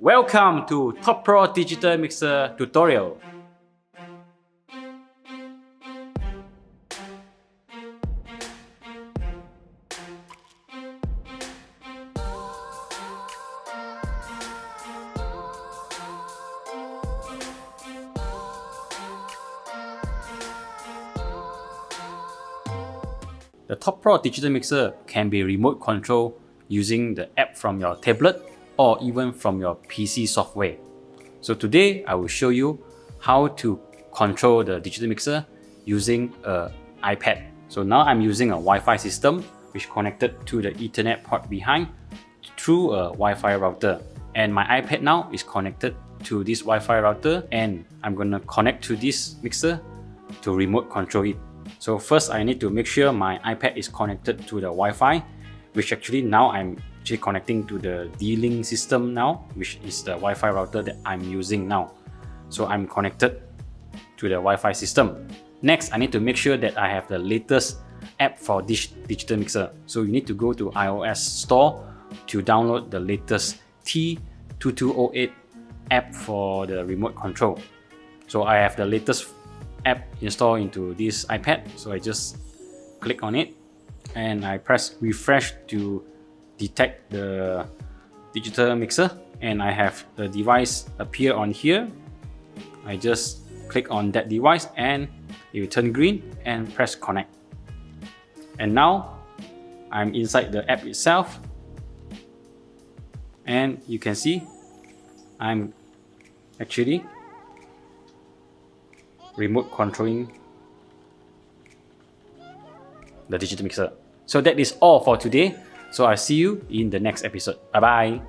Welcome to Top Pro Digital Mixer tutorial. The Top Pro Digital Mixer can be remote controlled using the app from your tablet or even from your PC software. So today I will show you how to control the digital mixer using an iPad. So now I'm using a Wi-Fi system which connected to the Ethernet port behind through a Wi-Fi router. And my iPad now is connected to this Wi-Fi router, and I'm gonna connect to this mixer to remote control it. So first I need to make sure my iPad is connected to the Wi-Fi, which actually now I'm actually connecting to the D-Link system now, which is the Wi-Fi router that I'm using now. So I'm connected to the Wi-Fi system. Next, I need to make sure that I have the latest app for this digital mixer. So you need to go to iOS store to download the latest T2208 app for the remote control. So I have the latest app installed into this iPad. So I just click on it and I press refresh to detect the digital mixer, and I have the device appear on here. I just click on that device and it will turn green and press connect. And now I'm inside the app itself, and you can see I'm actually remote controlling the digital mixer. So that is all for today. So I'll see you in the next episode. Bye bye.